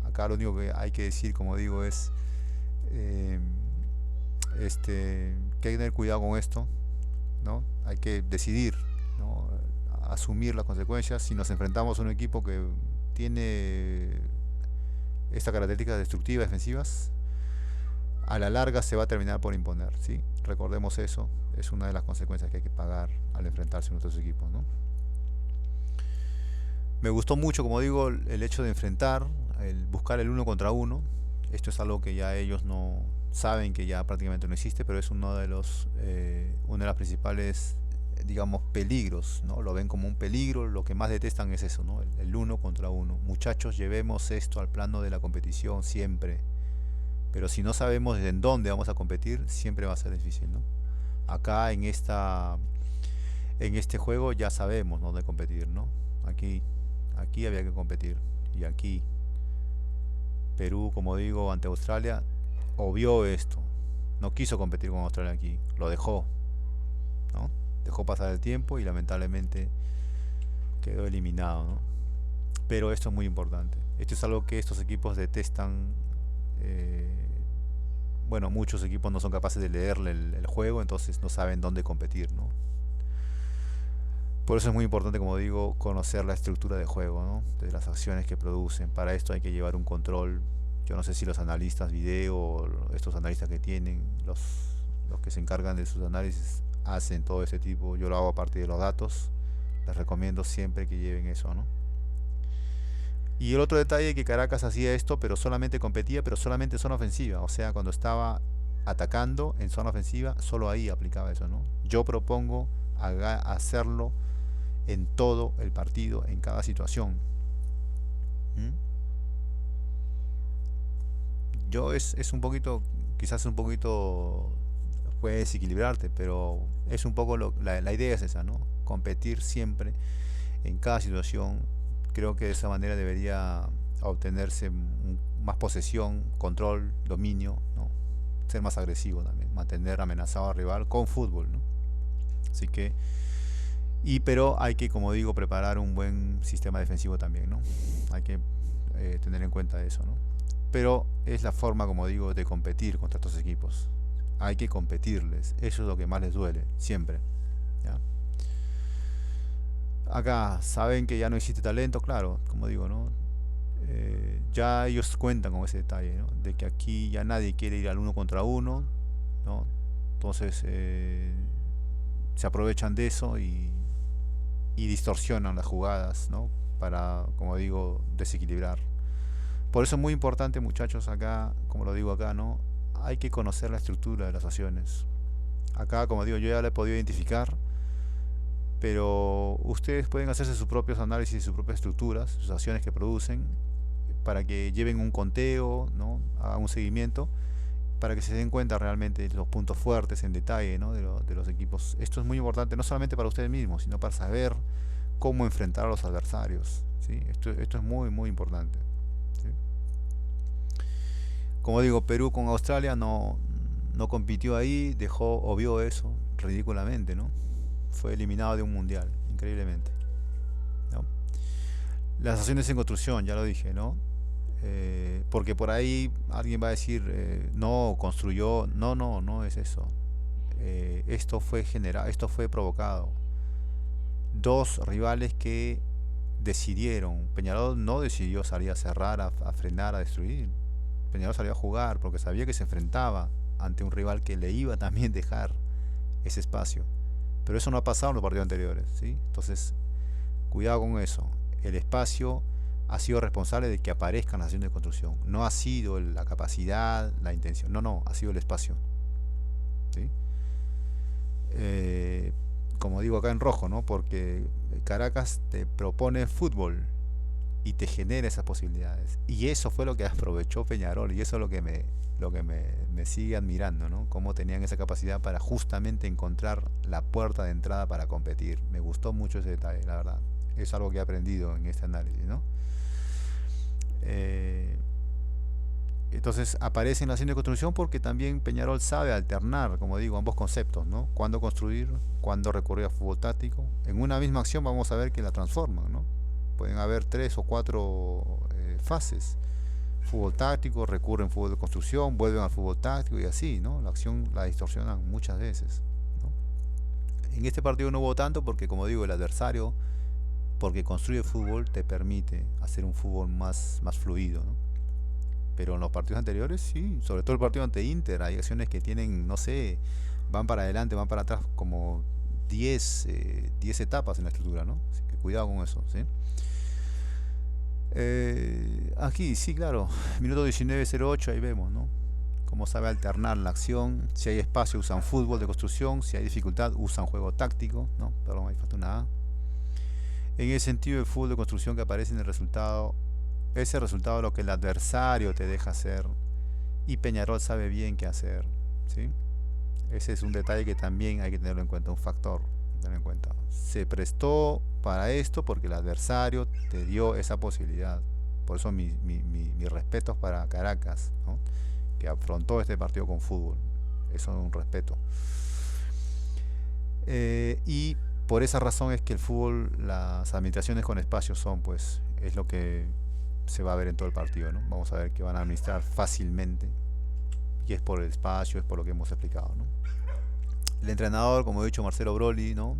Acá lo único que hay que decir, como digo, es eh, que hay que tener cuidado con esto, ¿no? Hay que decidir, ¿no? Asumir las consecuencias. Si nos enfrentamos a un equipo que tiene estas características destructivas, defensivas, a la larga se va a terminar por imponer, ¿sí? Recordemos eso, es una de las consecuencias que hay que pagar al enfrentarse a nuestros equipos, ¿no? Me gustó mucho, como digo, el hecho de enfrentar, el buscar el uno contra uno. Esto es algo que ya ellos no saben que ya prácticamente no existe, pero es una de las principales, digamos, peligros, ¿no? Lo ven como un peligro, lo que más detestan es eso, ¿no? El uno contra uno. Muchachos, llevemos esto al plano de la competición siempre. Pero si no sabemos en dónde vamos a competir, siempre va a ser difícil, ¿no? Acá en este juego ya sabemos dónde competir, ¿no? Aquí, aquí había que competir. Y aquí, Perú, como digo, ante Australia, obvió esto. No quiso competir con Australia aquí. Lo dejó, ¿no? Dejó pasar el tiempo y lamentablemente quedó eliminado, ¿no? Pero esto es muy importante. Esto es algo que estos equipos detestan. eh, bueno, muchos equipos no son capaces de leerle el juego, entonces no saben dónde competir, ¿no? Por eso es muy importante, como digo, conocer la estructura de juego, ¿no? De las acciones que producen. Para esto hay que llevar un control. Yo no sé si los analistas video, o estos analistas que tienen, los que se encargan de sus análisis, hacen todo ese tipo. Yo lo hago a partir de los datos. Les recomiendo siempre que lleven eso, ¿no? Y el otro detalle que Caracas hacía esto, pero solamente competía, pero solamente en zona ofensiva. O sea, cuando estaba atacando en zona ofensiva, solo ahí aplicaba eso, ¿no? Yo propongo hacerlo en todo el partido, en cada situación. ¿Mm? Yo es un poquito, quizás un poquito puedes equilibrarte, pero es un poco la idea es esa, ¿no? Competir siempre en cada situación. Creo que de esa manera debería obtenerse más posesión, control, dominio, ¿no? Ser más agresivo también, mantener amenazado al rival con fútbol, ¿no? Así que, pero hay que, como digo, preparar un buen sistema defensivo también, ¿no? Hay que tener en cuenta eso, ¿no? Pero es la forma, como digo, de competir contra estos equipos. Hay que competirles, eso es lo que más les duele, siempre, ¿ya? Acá saben que ya no existe talento, claro, como digo, ¿no? Ya ellos cuentan con ese detalle, ¿no? De que aquí ya nadie quiere ir al uno contra uno, ¿no? Entonces se aprovechan de eso y distorsionan las jugadas, ¿no? Para, como digo, desequilibrar. Por eso es muy importante, muchachos, acá, como lo digo acá, ¿no? Hay que conocer la estructura de las acciones. Acá, como digo, yo ya la he podido identificar, pero ustedes pueden hacerse sus propios análisis, sus propias estructuras, sus acciones que producen, para que lleven un conteo, ¿no? Hagan un seguimiento, para que se den cuenta realmente los puntos fuertes en detalle, ¿no? De los equipos. Esto es muy importante, no solamente para ustedes mismos, sino para saber cómo enfrentar a los adversarios, ¿sí? Esto es muy, muy importante, ¿sí? Como digo, Perú con Australia no compitió ahí, dejó, obvió eso ridículamente, ¿no? Fue eliminado de un mundial, increíblemente, ¿no? Las acciones en construcción, ya lo dije, ¿no? Porque por ahí alguien va a decir, no, construyó, no es eso. Esto fue generado, esto fue provocado. Dos rivales que decidieron, Peñarol no decidió salir a cerrar, a frenar, a destruir. Peñarol salió a jugar porque sabía que se enfrentaba ante un rival que le iba también a dejar ese espacio. Pero eso no ha pasado en los partidos anteriores, ¿sí? Entonces, cuidado con eso. El espacio ha sido responsable de que aparezcan las acciones de construcción. No ha sido la capacidad, la intención. No, ha sido el espacio, ¿sí? Como digo acá en rojo, ¿no? Porque Caracas te propone fútbol y te genera esas posibilidades. Y eso fue lo que aprovechó Peñarol y eso es me sigue admirando, ¿no? Cómo tenían esa capacidad para justamente encontrar la puerta de entrada para competir. Me gustó mucho ese detalle, la verdad. Es algo que he aprendido en este análisis, ¿no? Eh, entonces aparece en la acción de construcción porque también Peñarol sabe alternar, como digo, ambos conceptos, ¿no? Cuándo construir, cuándo recurrir a fútbol táctico. En una misma acción vamos a ver que la transforman, ¿no? Pueden haber tres o cuatro fases. Fútbol táctico, recurren al fútbol de construcción, vuelven al fútbol táctico y así, ¿no? La acción la distorsionan muchas veces, ¿no? En este partido no hubo tanto porque, como digo, el adversario, porque construye fútbol, te permite hacer un fútbol más fluido, ¿no? Pero en los partidos anteriores, sí, sobre todo el partido ante Inter, hay acciones que tienen, no sé, van para adelante, van para atrás, como 10 etapas en la estructura, ¿no? Así que cuidado con eso, ¿sí? Aquí, sí, claro, minuto 19:08, ahí vemos, ¿no? Cómo sabe alternar la acción. Si hay espacio, usan fútbol de construcción. Si hay dificultad, usan juego táctico, ¿no? Perdón, ahí falta una A. En el sentido del fútbol de construcción que aparece en el resultado, ese resultado es lo que el adversario te deja hacer y Peñarol sabe bien qué hacer, ¿sí? Ese es un detalle que también hay que tenerlo en cuenta, un factor tenerlo en cuenta. Se prestó para esto porque el adversario te dio esa posibilidad. Por eso mis respetos para Caracas, ¿no? Que afrontó este partido con fútbol. Eso es un respeto. Y por esa razón es que el fútbol, las administraciones con espacios son, pues, es lo que se va a ver en todo el partido, ¿no? Vamos a ver que van a administrar fácilmente. Y es por el espacio, es por lo que hemos explicado, ¿no? El entrenador, como he dicho, Marcelo Broly, ¿no?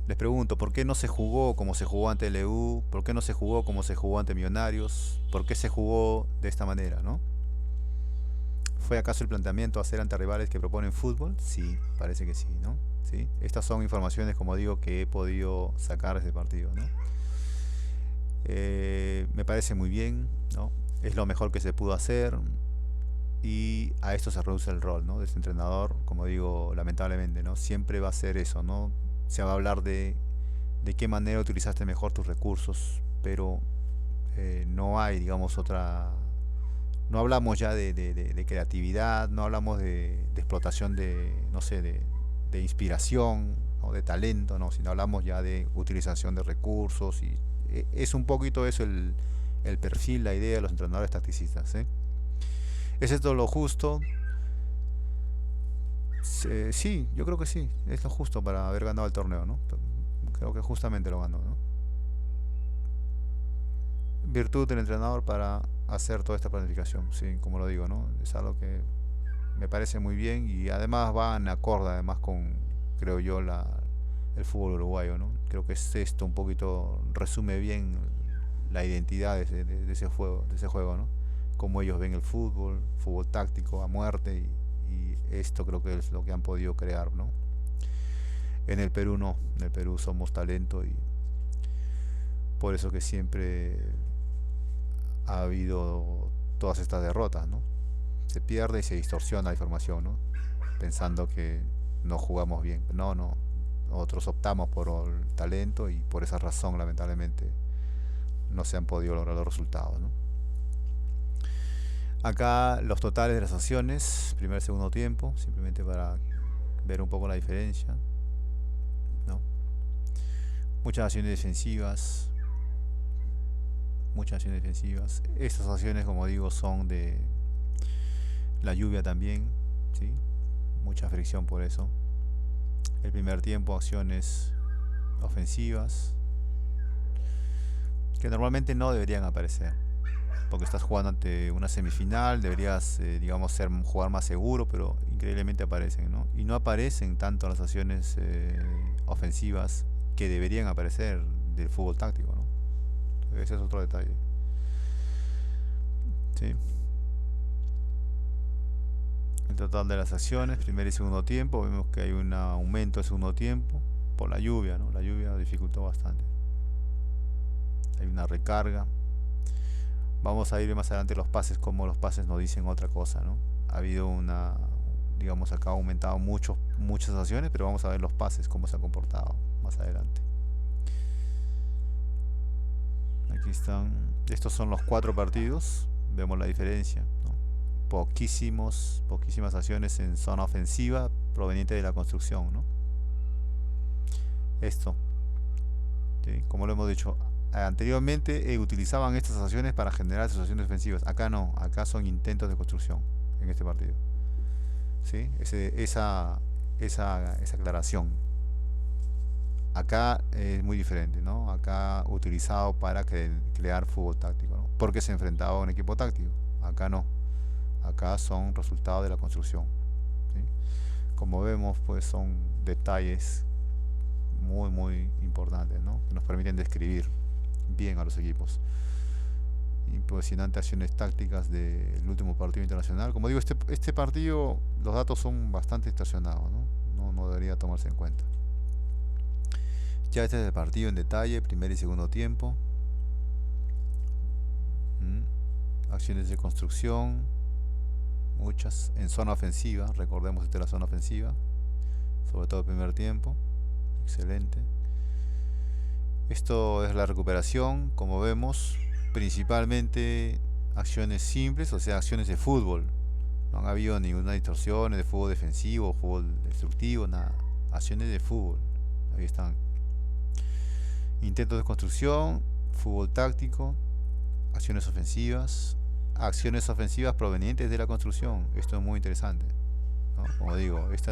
Les pregunto, ¿por qué no se jugó como se jugó ante LU? ¿Por qué no se jugó como se jugó ante Millonarios? ¿Por qué se jugó de esta manera, no? ¿Fue acaso el planteamiento hacer ante rivales que proponen fútbol? Sí, parece que sí, ¿no? ¿Sí? Estas son informaciones, como digo, que he podido sacar de este partido, ¿no? Me parece muy bien, ¿no? Es lo mejor que se pudo hacer y a esto se reduce el rol, ¿no? De este entrenador, como digo, lamentablemente, ¿no? Siempre va a ser eso, ¿no? Se va a hablar de qué manera utilizaste mejor tus recursos, pero no hay, digamos, otra... No hablamos ya de creatividad, no hablamos de explotación de, no sé, de inspiración, ¿no? De talento, ¿no? Sino hablamos ya de utilización de recursos y es un poquito eso el perfil, la idea de los entrenadores tacticistas, ¿eh? ¿Es esto lo justo? Sí, yo creo que sí, es lo justo para haber ganado el torneo, ¿no? Creo que justamente lo ganó, ¿no? Virtud del entrenador para hacer toda esta planificación, sí, como lo digo, ¿no? Es algo que me parece muy bien y además va en acorde además con, creo yo, el fútbol uruguayo, ¿no? Creo que es esto un poquito, resume bien la identidad de ese juego, ¿no? Cómo ellos ven el fútbol, fútbol táctico a muerte y esto creo que es lo que han podido crear, ¿no? En el Perú no, en el Perú somos talento y por eso que siempre ha habido todas estas derrotas, ¿no? Se pierde y se distorsiona la información, ¿no? Pensando que no jugamos bien. No, no. Nosotros optamos por el talento y por esa razón, lamentablemente, no se han podido lograr los resultados, ¿no? Acá los totales de las acciones, primer y segundo tiempo, simplemente para ver un poco la diferencia, ¿no? Muchas acciones defensivas, muchas acciones defensivas. Estas acciones, como digo, son de la lluvia también, ¿sí? Mucha fricción por eso. El primer tiempo, acciones ofensivas que normalmente no deberían aparecer, porque estás jugando ante una semifinal, deberías, digamos, jugar más seguro, pero increíblemente aparecen, ¿no? Y no aparecen tanto las acciones ofensivas que deberían aparecer del fútbol táctico, ¿no? Ese es otro detalle, ¿sí? El total de las acciones, primer y segundo tiempo, vemos que hay un aumento de segundo tiempo por la lluvia, ¿no? La lluvia dificultó bastante. Hay una recarga. Vamos a ir más adelante los pases, como los pases nos dicen otra cosa, ¿no? Ha habido una, digamos, acá ha aumentado muchas acciones, pero vamos a ver los pases, cómo se han comportado más adelante. Aquí están, estos son los 4 partidos, vemos la diferencia, ¿no? Poquísimas acciones en zona ofensiva proveniente de la construcción, ¿no? Esto, ¿sí? Como lo hemos dicho anteriormente, utilizaban estas acciones para generar situaciones defensivas. Acá no, acá son intentos de construcción en este partido, ¿sí? Esa aclaración. Acá es muy diferente, ¿no? Acá utilizado para crear fútbol táctico, ¿no? Porque se enfrentaba a un equipo táctico. Acá no. Acá son resultados de la construcción, ¿sí? Como vemos, pues son detalles muy importantes, ¿no? Que nos permiten describir bien a los equipos. Impresionantes acciones tácticas del último partido internacional. Como digo, este partido, los datos son bastante estacionados, ¿no? No debería tomarse en cuenta. Ya este es el partido en detalle, primer y segundo tiempo. Acciones de construcción, muchas en zona ofensiva. Recordemos, esta es la zona ofensiva, sobre todo el primer tiempo. Excelente. Esto es la recuperación, como vemos, principalmente acciones simples, o sea, acciones de fútbol. No han habido ninguna distorsión de fútbol defensivo, fútbol destructivo, nada. Acciones de fútbol. Ahí están. Intentos de construcción, fútbol táctico, acciones ofensivas provenientes de la construcción. Esto es muy interesante, ¿no? Como digo, esto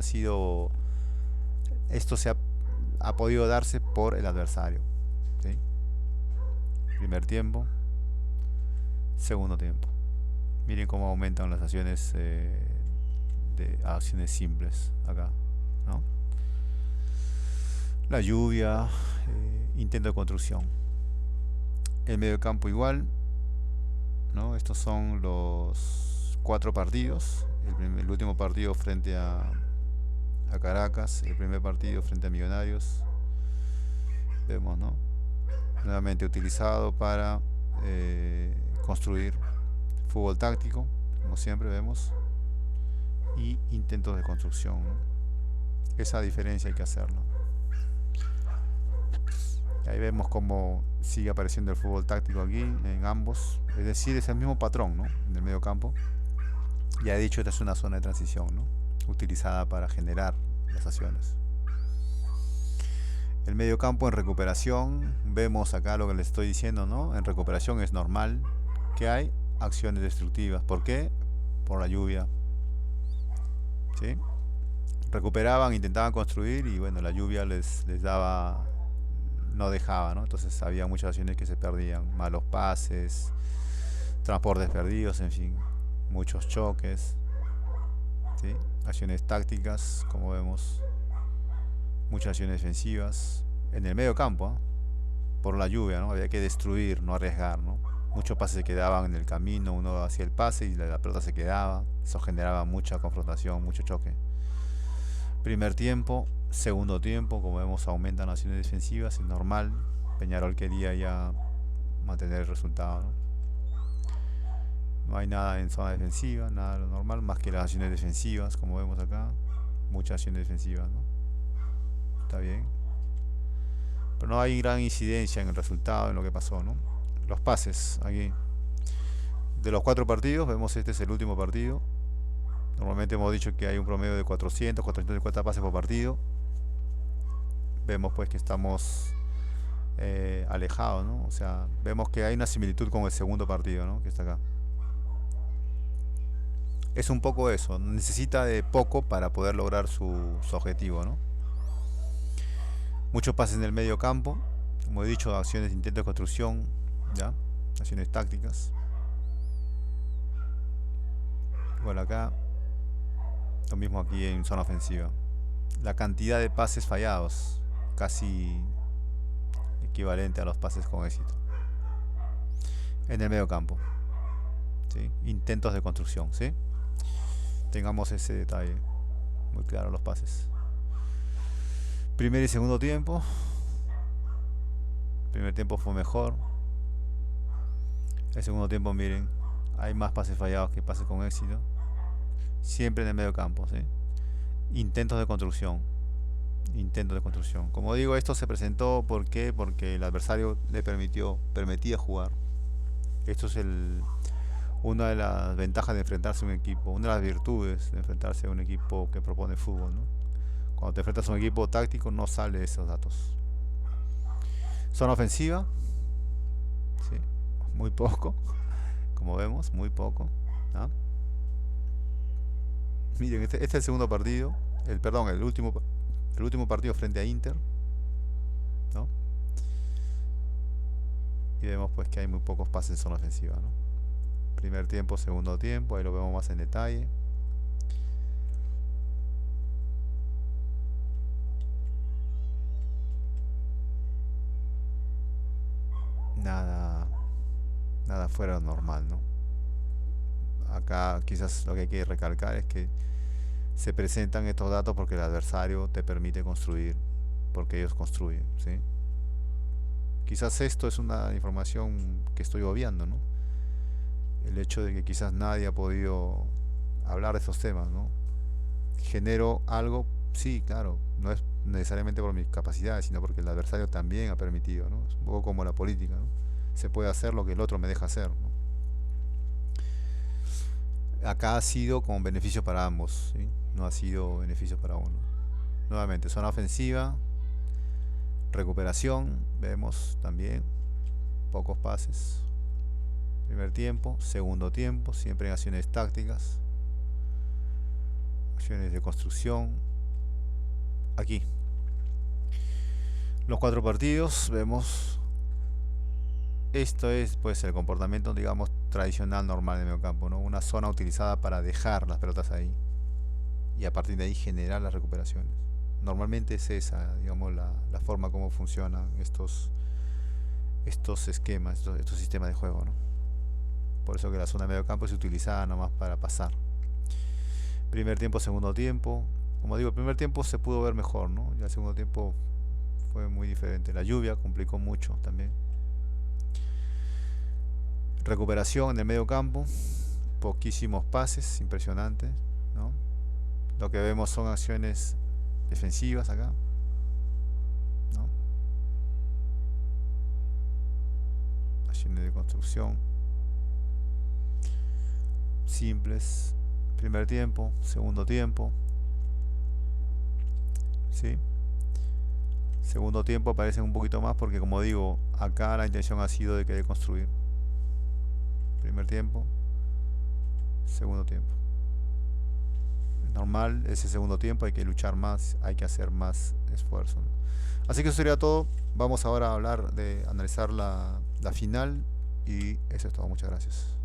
ha podido darse por el adversario. ¿Sí? Primer tiempo, segundo tiempo. Miren cómo aumentan las acciones de acciones simples acá, ¿no? La lluvia, intento de construcción. El medio campo igual, ¿no? Estos son los cuatro partidos. El último partido frente a Caracas, el primer partido frente a Millonarios. Vemos, ¿no? Nuevamente utilizado para construir fútbol táctico, como siempre vemos, y intentos de construcción, ¿no? Esa diferencia hay que hacerlo. Ahí vemos cómo sigue apareciendo el fútbol táctico aquí en ambos, es decir, es el mismo patrón, ¿no? En el medio campo. Ya he dicho, esta es una zona de transición, ¿no? Utilizada para generar las acciones. El medio campo en recuperación, vemos acá lo que les estoy diciendo, ¿no? En recuperación es normal que hay acciones destructivas. ¿Por qué? Por la lluvia. ¿Sí? Recuperaban, intentaban construir y bueno, la lluvia les daba, no dejaba, ¿no? Entonces había muchas acciones que se perdían, malos pases, transportes perdidos, en fin, muchos choques, ¿sí? Acciones tácticas, como vemos, muchas acciones defensivas en el medio campo, ¿eh? Por la lluvia, ¿no? Había que destruir, no arriesgar, ¿no? Muchos pases se quedaban en el camino, uno hacía el pase y la pelota se quedaba, eso generaba mucha confrontación, mucho choque. Primer tiempo, segundo tiempo, como vemos, aumentan las acciones defensivas, es normal. Peñarol quería ya mantener el resultado, ¿no? No hay nada en zona defensiva, nada de lo normal, más que las acciones defensivas, como vemos acá. Muchas acciones defensivas, ¿no? Está bien. Pero no hay gran incidencia en el resultado, en lo que pasó, ¿no? Los pases, aquí. De los cuatro partidos, vemos este es el último partido. Normalmente hemos dicho que hay un promedio de 450 pases por partido. Vemos pues que estamos alejados, ¿no? O sea, vemos que hay una similitud con el segundo partido, ¿no? Que está acá. Es un poco eso, necesita de poco para poder lograr su objetivo, ¿no? Muchos pases en el medio campo, como he dicho, acciones de intento de construcción, ¿ya? Acciones tácticas. Igual acá, lo mismo aquí en zona ofensiva. La cantidad de pases fallados, casi equivalente a los pases con éxito. En el medio campo, ¿sí? Intentos de construcción, ¿sí? Tengamos ese detalle muy claro, los pases. Primer y segundo tiempo. Primer tiempo fue mejor. El segundo tiempo, miren, hay más pases fallados que pases con éxito. Siempre en el medio campo, ¿sí? Intentos de construcción. Intentos de construcción. Como digo, esto se presentó ¿por qué? Porque el adversario le permitía jugar. Esto es una de las ventajas de enfrentarse a un equipo, una de las virtudes de enfrentarse a un equipo que propone fútbol, ¿no? Cuando te enfrentas a un equipo táctico no sale esos datos. Zona ofensiva, ¿sí? Muy poco, como vemos, muy poco, ¿no? Miren, este es el segundo partido, el último partido frente a Inter, ¿no? Y vemos pues que hay muy pocos pases en zona ofensiva, ¿no? Primer tiempo, segundo tiempo, ahí lo vemos más en detalle. Nada, nada fuera de lo normal, ¿no? Acá quizás lo que hay que recalcar es que se presentan estos datos porque el adversario te permite construir, porque ellos construyen, ¿sí? Quizás esto es una información que estoy obviando, ¿no? El hecho de que quizás nadie ha podido hablar de estos temas, ¿no? Genero algo, sí, claro, no es necesariamente por mis capacidades, sino porque el adversario también ha permitido, ¿no? Es un poco como la política, ¿no? Se puede hacer lo que el otro me deja hacer, ¿no? Acá ha sido con beneficio para ambos, ¿sí? No ha sido beneficio para uno. Nuevamente, zona ofensiva, recuperación, vemos también pocos pases. Primer tiempo, segundo tiempo, siempre en acciones tácticas, acciones de construcción. Aquí, los cuatro partidos, vemos. Esto es pues el comportamiento, digamos, tradicional normal de medio campo, ¿no? Una zona utilizada para dejar las pelotas ahí y a partir de ahí generar las recuperaciones. Normalmente es esa, digamos, la forma como funcionan estos esquemas, estos sistemas de juego, ¿no? Por eso que la zona de medio campo es utilizada nomás para pasar. Primer tiempo, segundo tiempo. Como digo, el primer tiempo se pudo ver mejor, ¿no? Ya el segundo tiempo fue muy diferente. La lluvia complicó mucho también. Recuperación en el medio campo, poquísimos pases, impresionante, ¿no? Lo que vemos son acciones defensivas acá, ¿no? Acciones de construcción simples. Primer tiempo, segundo tiempo, ¿sí? Segundo tiempo aparecen un poquito más porque, como digo, acá la intención ha sido de querer construir. Primer tiempo, segundo tiempo. Es normal, ese segundo tiempo hay que luchar más, hay que hacer más esfuerzo, ¿no? Así que eso sería todo. Vamos ahora a hablar de analizar la final y eso es todo. Muchas gracias.